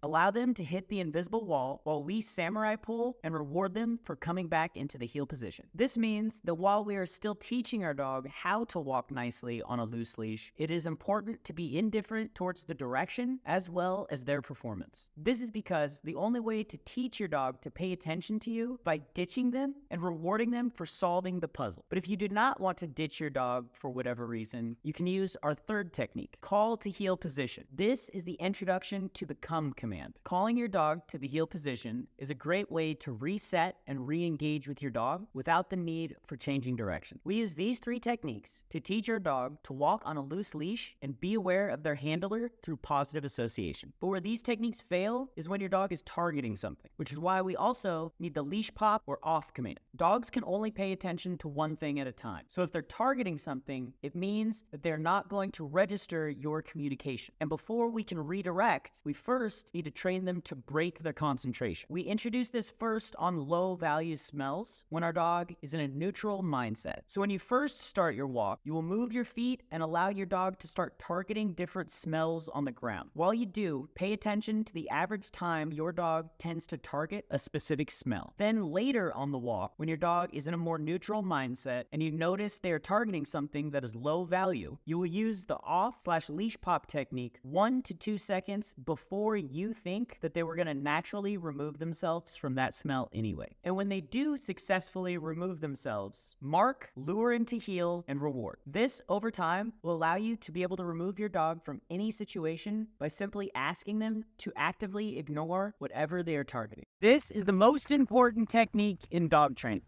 Allow them to hit the invisible wall while we samurai pull and reward them for coming back into the heel position. This means that while we are still teaching our dog how to walk nicely on a loose leash, it is important to be indifferent towards the direction as well as their performance. This is because the only way to teach your dog to pay attention to you by ditching them and rewarding them for solving the puzzle. But if you do not want to ditch your dog for whatever reason, you can use our third technique, call to heel position. This is the introduction to the come command. Calling your dog to the heel position is a great way to reset and re-engage with your dog without the need for changing direction. We use these three techniques to teach our dog to walk on a loose leash and be aware of their handler through positive association. But where these techniques fail is when your dog is targeting something, which is why we also need the leash pop or off command. Dogs can only pay attention to one thing at a time. So if they're targeting something, it means that they're not going to register your communication. And before we can redirect, we first need to train them to break their concentration. We introduce this first on low value smells when our dog is in a neutral mindset. So when you first start your walk, you will move your feet and allow your dog to start targeting different smells on the ground. While you do, pay attention to the average time your dog tends to target a specific smell. Then later on the walk, when your dog is in a more neutral mindset and you notice they are targeting something that is low value, you will use the off/leash pop technique 1 to 2 seconds before you think that they were going to naturally remove themselves from that smell anyway. And when they do successfully remove themselves, mark, lure into heel, and reward. This, over time, will allow you to be able to remove your dog from any situation by simply asking them to actively ignore whatever they are targeting. This is the most important technique in dog training.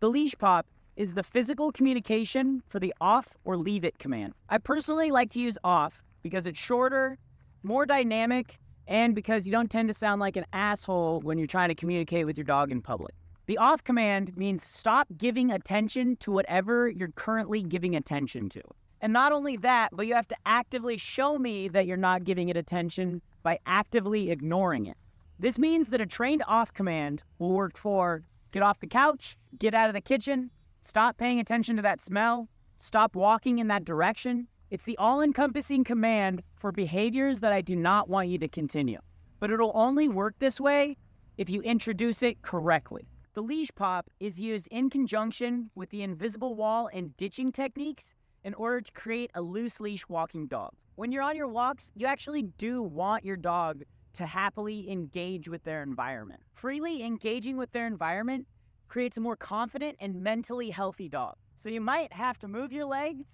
The leash pop is the physical communication for the off or leave it command. I personally like to use off because it's shorter, more dynamic, and because you don't tend to sound like an asshole when you're trying to communicate with your dog in public. The off command means stop giving attention to whatever you're currently giving attention to. And not only that, but you have to actively show me that you're not giving it attention by actively ignoring it. This means that a trained off command will work for get off the couch, get out of the kitchen, stop paying attention to that smell, stop walking in that direction. It's the all-encompassing command for behaviors that I do not want you to continue. But it'll only work this way if you introduce it correctly. The leash pop is used in conjunction with the invisible wall and ditching techniques in order to create a loose leash walking dog. When you're on your walks, you actually do want your dog to happily engage with their environment. Freely engaging with their environment creates a more confident and mentally healthy dog. So you might have to move your legs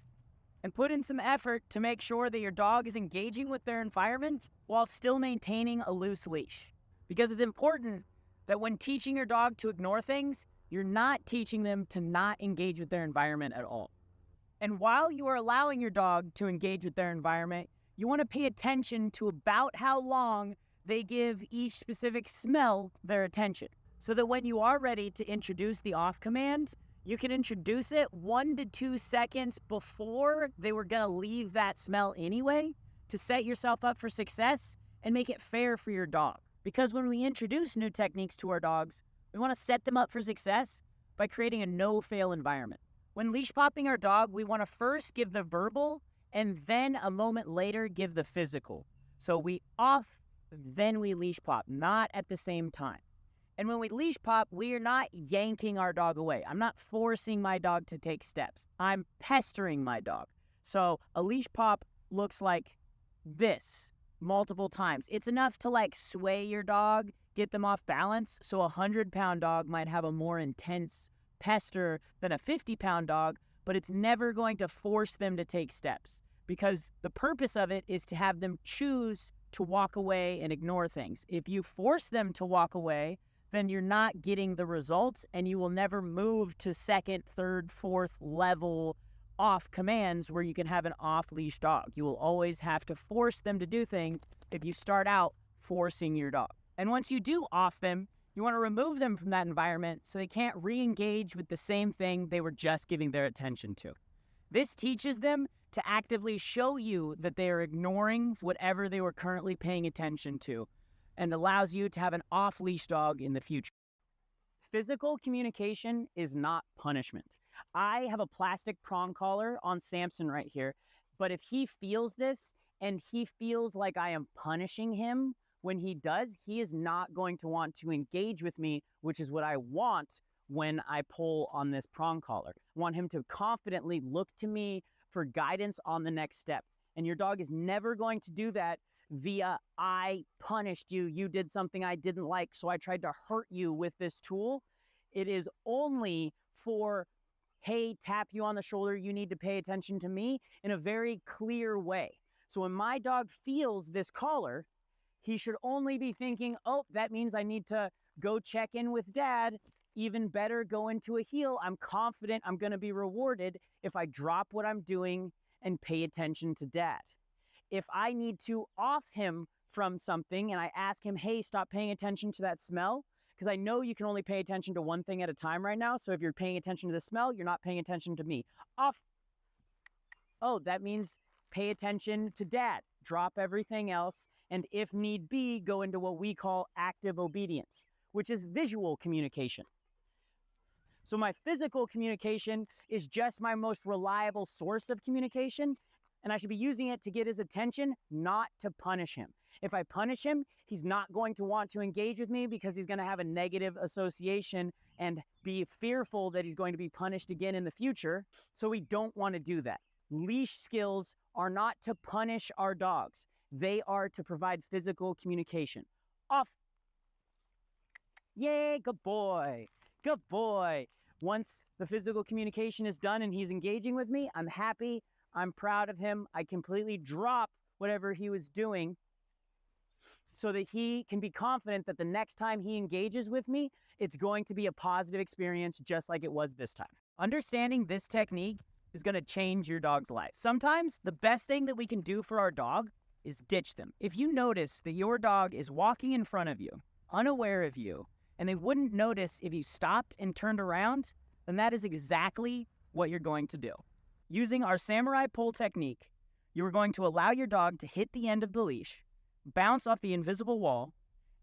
and put in some effort to make sure that your dog is engaging with their environment while still maintaining a loose leash. Because it's important that when teaching your dog to ignore things, you're not teaching them to not engage with their environment at all. And while you are allowing your dog to engage with their environment, you want to pay attention to about how long they give each specific smell their attention. So that when you are ready to introduce the off command, you can introduce it 1 to 2 seconds before they were going to leave that smell anyway to set yourself up for success and make it fair for your dog. Because when we introduce new techniques to our dogs, we want to set them up for success by creating a no-fail environment. When leash popping our dog, we want to first give the verbal and then a moment later give the physical. So we off, then we leash pop, not at the same time. And when we leash pop, we are not yanking our dog away. I'm not forcing my dog to take steps. I'm pestering my dog. So a leash pop looks like this multiple times. It's enough to like sway your dog, get them off balance. So a 100-pound dog might have a more intense pester than a 50-pound dog, but it's never going to force them to take steps because the purpose of it is to have them choose to walk away and ignore things. If you force them to walk away, then you're not getting the results and you will never move to second, third, fourth level off commands where you can have an off-leash dog. You will always have to force them to do things if you start out forcing your dog. And once you do off them, you want to remove them from that environment so they can't re-engage with the same thing they were just giving their attention to. This teaches them to actively show you that they are ignoring whatever they were currently paying attention to, and allows you to have an off-leash dog in the future. Physical communication is not punishment. I have a plastic prong collar on Samson right here, but if he feels this and he feels like I am punishing him when he does, he is not going to want to engage with me, which is what I want when I pull on this prong collar. I want him to confidently look to me for guidance on the next step. And your dog is never going to do that via, I punished you, you did something I didn't like, so I tried to hurt you with this tool. It is only for, hey, tap you on the shoulder, you need to pay attention to me, in a very clear way. So when my dog feels this collar, he should only be thinking, oh, that means I need to go check in with dad. Even better, go into a heel. I'm confident I'm going to be rewarded if I drop what I'm doing and pay attention to dad. If I need to off him from something and I ask him, hey, stop paying attention to that smell, because I know you can only pay attention to one thing at a time right now. So if you're paying attention to the smell, you're not paying attention to me. Off. Oh, that means pay attention to dad. Drop everything else, and if need be, go into what we call active obedience, which is visual communication. So my physical communication is just my most reliable source of communication, and I should be using it to get his attention, not to punish him. If I punish him, he's not going to want to engage with me because he's going to have a negative association and be fearful that he's going to be punished again in the future. So we don't want to do that. Leash skills are not to punish our dogs. They are to provide physical communication. Off. Yay, good boy. Good boy. Once the physical communication is done and he's engaging with me, I'm happy. I'm proud of him. I completely drop whatever he was doing so that he can be confident that the next time he engages with me, it's going to be a positive experience just like it was this time. Understanding this technique is going to change your dog's life. Sometimes the best thing that we can do for our dog is ditch them. If you notice that your dog is walking in front of you, unaware of you, and they wouldn't notice if you stopped and turned around, then that is exactly what you're going to do. Using our samurai pull technique, you are going to allow your dog to hit the end of the leash, bounce off the invisible wall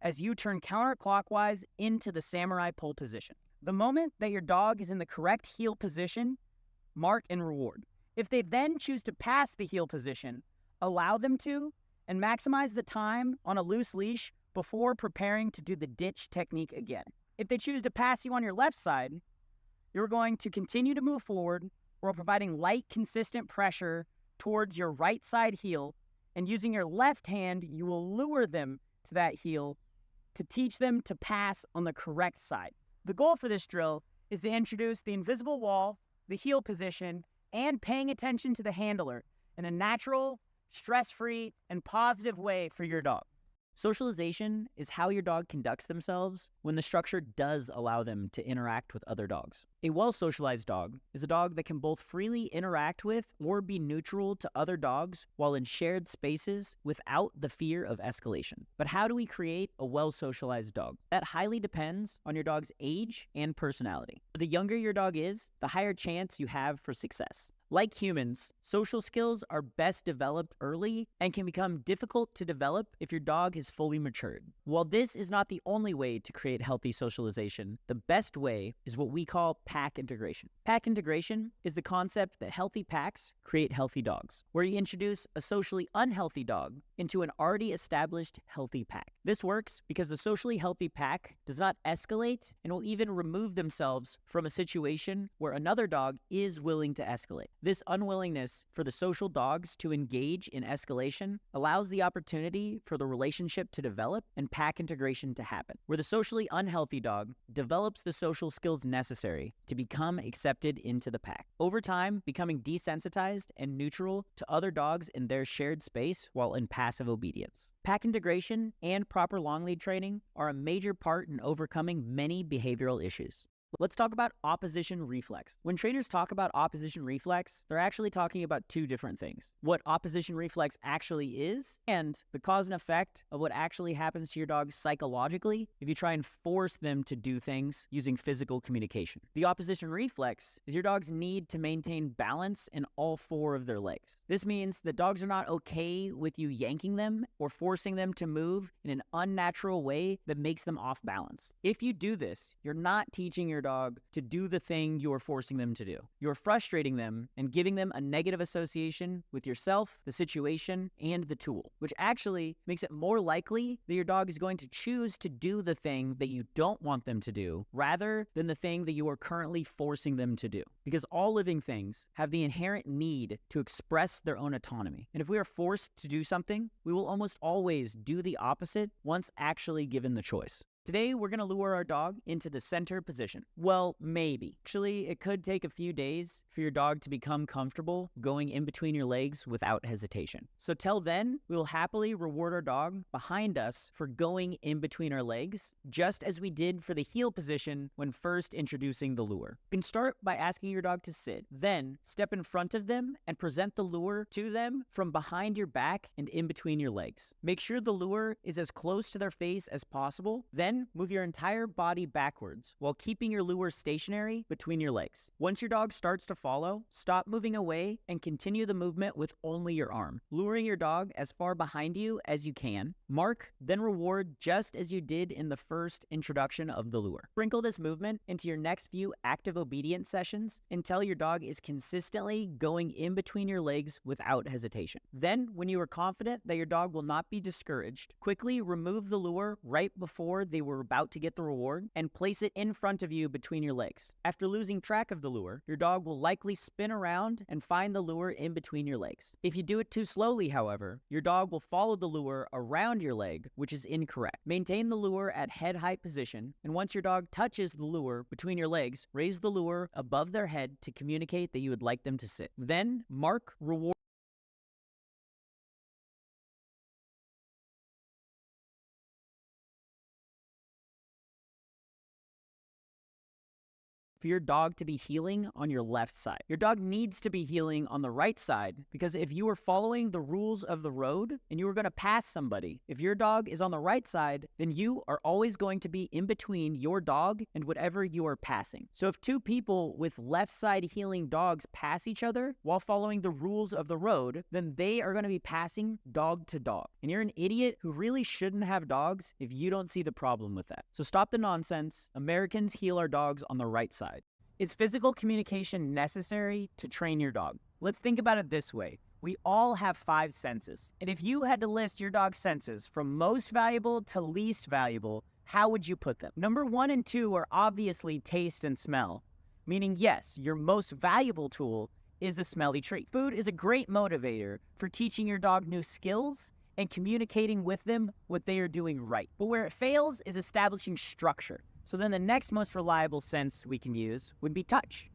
as you turn counterclockwise into the samurai pull position. The moment that your dog is in the correct heel position, mark and reward. If they then choose to pass the heel position, allow them to, and maximize the time on a loose leash before preparing to do the ditch technique again. If they choose to pass you on your left side, you're going to continue to move forward while providing light, consistent pressure towards your right side heel, and using your left hand, you will lure them to that heel to teach them to pass on the correct side. The goal for this drill is to introduce the invisible wall, the heel position, and paying attention to the handler in a natural, stress-free, and positive way for your dog. Socialization is how your dog conducts themselves when the structure does allow them to interact with other dogs. A well-socialized dog is a dog that can both freely interact with or be neutral to other dogs while in shared spaces without the fear of escalation. But how do we create a well-socialized dog? That highly depends on your dog's age and personality. The younger your dog is, the higher chance you have for success. Like humans, social skills are best developed early and can become difficult to develop if your dog is fully matured. While this is not the only way to create healthy socialization, the best way is what we call pack integration. Pack integration is the concept that healthy packs create healthy dogs, where you introduce a socially unhealthy dog into an already established healthy pack. This works because the socially healthy pack does not escalate and will even remove themselves from a situation where another dog is willing to escalate. This unwillingness for the social dogs to engage in escalation allows the opportunity for the relationship to develop and pack integration to happen, where the socially unhealthy dog develops the social skills necessary to become accepted into the pack. Over time, becoming desensitized and neutral to other dogs in their shared space while in passive obedience. Pack integration and proper long lead training are a major part in overcoming many behavioral issues. Let's talk about opposition reflex. When trainers talk about opposition reflex, they're actually talking about two different things. What opposition reflex actually is, and the cause and effect of what actually happens to your dog psychologically if you try and force them to do things using physical communication. The opposition reflex is your dog's need to maintain balance in all four of their legs. This means that dogs are not okay with you yanking them or forcing them to move in an unnatural way that makes them off balance. If you do this, you're not teaching your your dog to do the thing you are forcing them to do. You're frustrating them and giving them a negative association with yourself, the situation, and the tool, which actually makes it more likely that your dog is going to choose to do the thing that you don't want them to do rather than the thing that you are currently forcing them to do. Because all living things have the inherent need to express their own autonomy. And if we are forced to do something, we will almost always do the opposite once actually given the choice. Today, we're going to lure our dog into the center position. Well, maybe. Actually, it could take a few days for your dog to become comfortable going in between your legs without hesitation. So till then, we will happily reward our dog behind us for going in between our legs, just as we did for the heel position when first introducing the lure. You can start by asking your dog to sit, then step in front of them and present the lure to them from behind your back and in between your legs. Make sure the lure is as close to their face as possible, then move your entire body backwards while keeping your lure stationary between your legs. Once your dog starts to follow, stop moving away and continue the movement with only your arm, luring your dog as far behind you as you can. Mark, then reward just as you did in the first introduction of the lure. Sprinkle this movement into your next few active obedience sessions until your dog is consistently going in between your legs without hesitation. Then, when you are confident that your dog will not be discouraged, quickly remove the lure right before they were about to get the reward and place it in front of you between your legs. After losing track of the lure, your dog will likely spin around and find the lure in between your legs. If you do it too slowly, however, your dog will follow the lure around your leg, which is incorrect. Maintain the lure at head height position, and once your dog touches the lure between your legs, raise the lure above their head to communicate that you would like them to sit. Then, mark, reward, for your dog to be heeling on your left side. Your dog needs to be heeling on the right side because if you are following the rules of the road and you are going to pass somebody, if your dog is on the right side, then you are always going to be in between your dog and whatever you are passing. So if two people with left side heeling dogs pass each other while following the rules of the road, then they are going to be passing dog to dog. And you're an idiot who really shouldn't have dogs if you don't see the problem with that. So stop the nonsense. Americans heel our dogs on the right side. Is physical communication necessary to train your dog? Let's think about it this way. We all have 5 senses. And if you had to list your dog's senses from most valuable to least valuable, how would you put them? Number 1 and 2 are obviously taste and smell, meaning yes, your most valuable tool is a smelly treat. Food is a great motivator for teaching your dog new skills and communicating with them what they are doing right. But where it fails is establishing structure. So then the next most reliable sense we can use would be touch.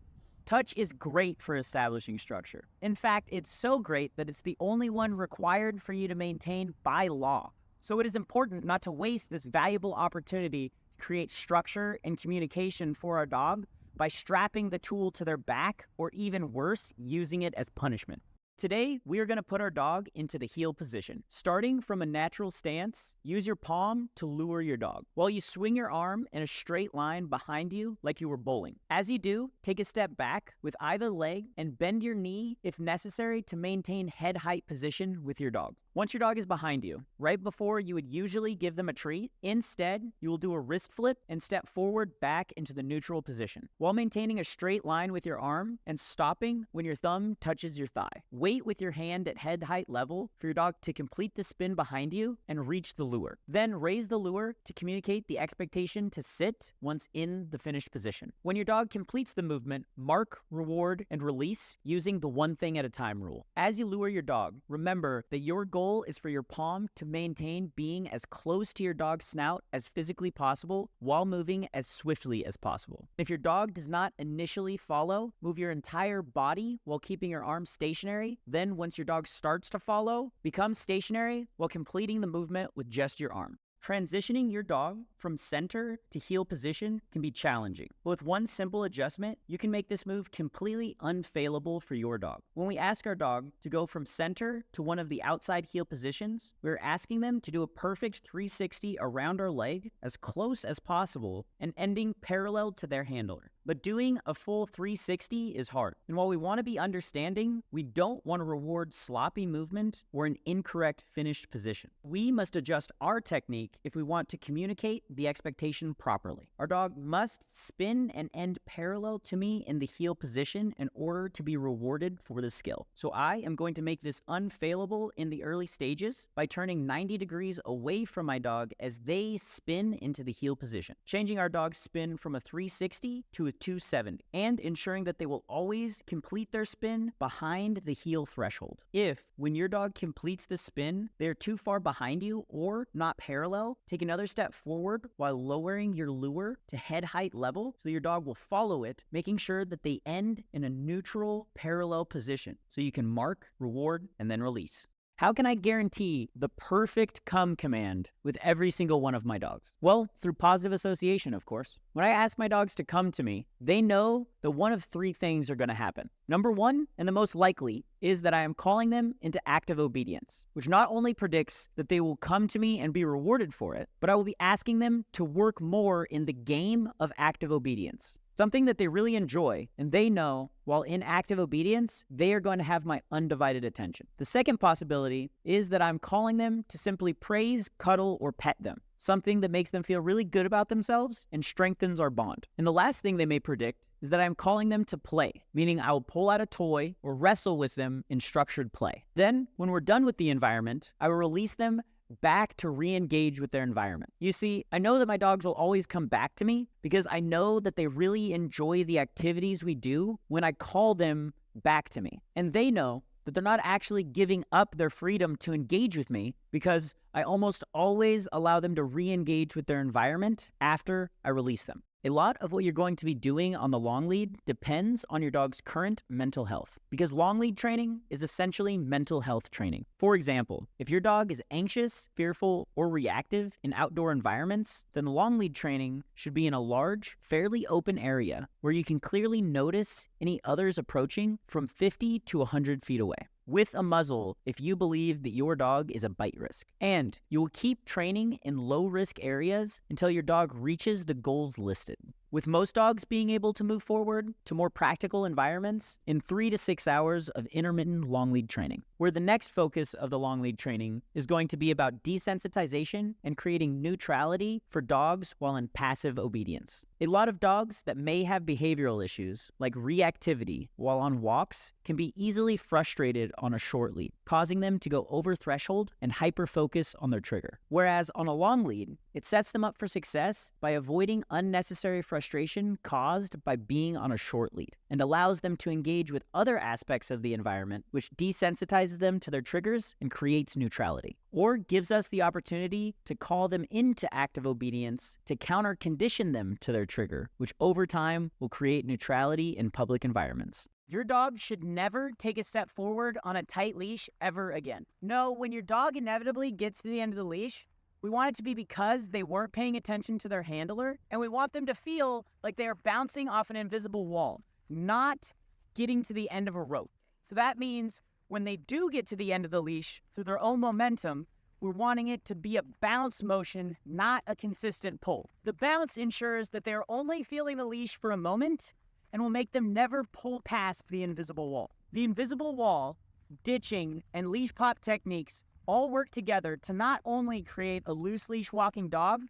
Touch is great for establishing structure. In fact, it's so great that it's the only one required for you to maintain by law. So it is important not to waste this valuable opportunity to create structure and communication for our dog by strapping the tool to their back or even worse, using it as punishment. Today, we are going to put our dog into the heel position. Starting from a natural stance, use your palm to lure your dog, while you swing your arm in a straight line behind you like you were bowling. As you do, take a step back with either leg and bend your knee if necessary to maintain head height position with your dog. Once your dog is behind you, right before you would usually give them a treat, instead, you will do a wrist flip and step forward back into the neutral position, while maintaining a straight line with your arm and stopping when your thumb touches your thigh. Wait with your hand at head height level for your dog to complete the spin behind you and reach the lure. Then raise the lure to communicate the expectation to sit once in the finished position. When your dog completes the movement, mark, reward, and release using the one thing at a time rule. As you lure your dog, remember that your goal is for your palm to maintain being as close to your dog's snout as physically possible while moving as swiftly as possible. If your dog does not initially follow, move your entire body while keeping your arms stationary. Then once your dog starts to follow, become stationary while completing the movement with just your arm. Transitioning your dog from center to heel position can be challenging. But with one simple adjustment, you can make this move completely unfailable for your dog. When we ask our dog to go from center to one of the outside heel positions, we're asking them to do a perfect 360 around our leg as close as possible and ending parallel to their handler. But doing a full 360 is hard. And while we want to be understanding, we don't want to reward sloppy movement or an incorrect finished position. We must adjust our technique if we want to communicate the expectation properly. Our dog must spin and end parallel to me in the heel position in order to be rewarded for the skill. So I am going to make this unfailable in the early stages by turning 90 degrees away from my dog as they spin into the heel position, changing our dog's spin from a 360 to a 270, and ensuring that they will always complete their spin behind the heel threshold. If, when your dog completes the spin, they're too far behind you or not parallel, take another step forward while lowering your lure to head height level so your dog will follow it, making sure that they end in a neutral parallel position so you can mark, reward, and then release. How can I guarantee the perfect come command with every single one of my dogs? Well, through positive association, of course. When I ask my dogs to come to me, they know that one of three things are going to happen. Number one, and the most likely, is that I am calling them into active obedience, which not only predicts that they will come to me and be rewarded for it, but I will be asking them to work more in the game of active obedience. Something that they really enjoy, and they know while in active obedience, they are going to have my undivided attention. The second possibility is that I'm calling them to simply praise, cuddle, or pet them, something that makes them feel really good about themselves and strengthens our bond. And the last thing they may predict is that I'm calling them to play, meaning I will pull out a toy or wrestle with them in structured play. Then, when we're done with the environment, I will release them back to re-engage with their environment. You see, I know that my dogs will always come back to me because I know that they really enjoy the activities we do when I call them back to me. And they know that they're not actually giving up their freedom to engage with me because I almost always allow them to re-engage with their environment after I release them. A lot of what you're going to be doing on the long lead depends on your dog's current mental health, because long lead training is essentially mental health training. For example, if your dog is anxious, fearful, or reactive in outdoor environments, then long lead training should be in a large, fairly open area where you can clearly notice any others approaching from 50 to 100 feet away, with a muzzle if you believe that your dog is a bite risk. And you will keep training in low-risk areas until your dog reaches the goals listed, with most dogs being able to move forward to more practical environments in 3 to 6 hours of intermittent long lead training, where the next focus of the long lead training is going to be about desensitization and creating neutrality for dogs while in passive obedience. A lot of dogs that may have behavioral issues, like reactivity while on walks, can be easily frustrated on a short lead, causing them to go over threshold and hyper-focus on their trigger. Whereas on a long lead, it sets them up for success by avoiding unnecessary frustration caused by being on a short lead, and allows them to engage with other aspects of the environment, which desensitizes them to their triggers and creates neutrality, or gives us the opportunity to call them into active obedience to counter-condition them to their trigger, which over time will create neutrality in public environments. Your dog should never take a step forward on a tight leash ever again. No, when your dog inevitably gets to the end of the leash, we want it to be because they weren't paying attention to their handler, and we want them to feel like they are bouncing off an invisible wall, not getting to the end of a rope. So that means when they do get to the end of the leash through their own momentum, we're wanting it to be a bounce motion, not a consistent pull. The bounce ensures that they're only feeling the leash for a moment and will make them never pull past the invisible wall. The invisible wall, ditching, and leash pop techniques all work together to not only create a loose leash walking dog,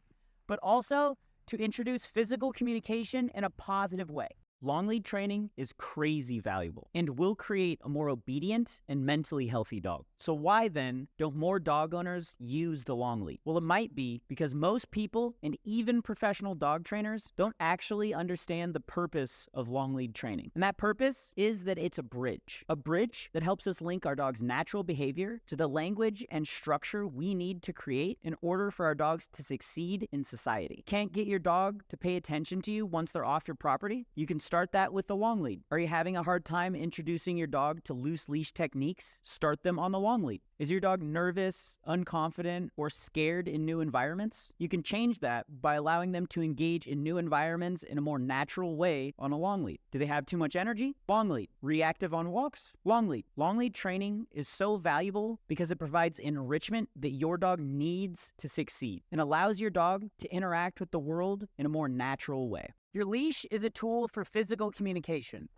but also to introduce physical communication in a positive way. Long lead training is crazy valuable and will create a more obedient and mentally healthy dog. So why then don't more dog owners use the long lead? Well, it might be because most people and even professional dog trainers don't actually understand the purpose of long lead training. And that purpose is that it's a bridge that helps us link our dog's natural behavior to the language and structure we need to create in order for our dogs to succeed in society. Can't get your dog to pay attention to you once they're off your property? You can start that with the long lead. Are you having a hard time introducing your dog to loose leash techniques? Start them on the long lead. Is your dog nervous, unconfident, or scared in new environments? You can change that by allowing them to engage in new environments in a more natural way on a long lead. Do they have too much energy? Long lead. Reactive on walks? Long lead. Long lead training is so valuable because it provides enrichment that your dog needs to succeed and allows your dog to interact with the world in a more natural way. Your leash is a tool for physical communication,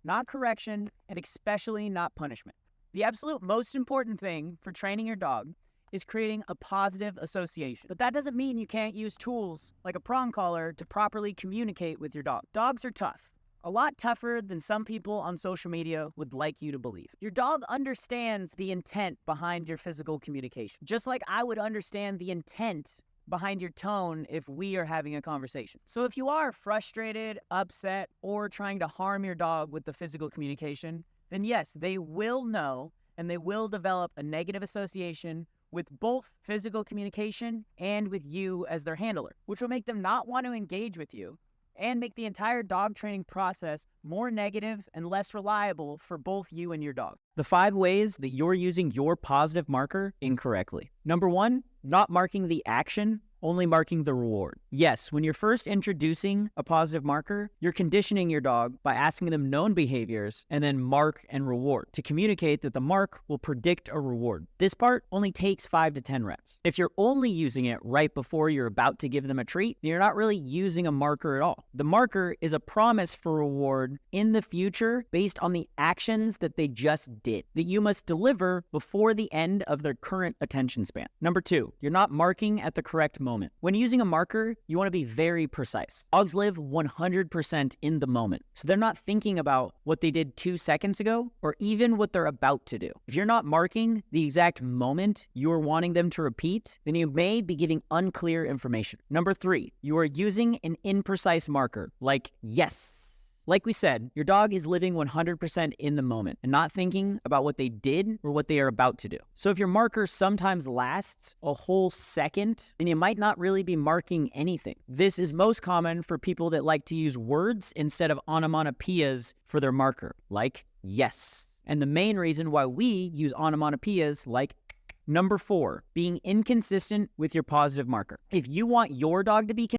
not correction, and especially not punishment. The absolute most important thing for training your dog is creating a positive association. But that doesn't mean you can't use tools like a prong collar to properly communicate with your dog. Dogs are tough. A lot tougher than some people on social media would like you to believe. Your dog understands the intent behind your physical communication, just like I would understand the intent behind your tone if we are having a conversation. So if you are frustrated, upset, or trying to harm your dog with the physical communication, then yes, they will know and they will develop a negative association with both physical communication and with you as their handler, which will make them not want to engage with you and make the entire dog training process more negative and less reliable for both you and your dog. The 5 ways that you're using your positive marker incorrectly. Number 1, not marking the action, only marking the reward. Yes, when you're first introducing a positive marker, you're conditioning your dog by asking them known behaviors and then mark and reward to communicate that the mark will predict a reward. This part only takes 5 to 10 reps. If you're only using it right before you're about to give them a treat, then you're not really using a marker at all. The marker is a promise for reward in the future based on the actions that they just did, that you must deliver before the end of their current attention span. Number 2, you're not marking at the correct moment. When using a marker, you want to be very precise. Dogs live 100% in the moment, so they're not thinking about what they did 2 seconds ago or even what they're about to do. If you're not marking the exact moment you're wanting them to repeat, then you may be giving unclear information. Number 3, you are using an imprecise marker like yes. Like we said, your dog is living 100% in the moment and not thinking about what they did or what they are about to do. So if your marker sometimes lasts a whole second, then you might not really be marking anything. This is most common for people that like to use words instead of onomatopoeias for their marker, like yes. And the main reason why we use onomatopoeias like Number 4, being inconsistent with your positive marker. If you want your dog to be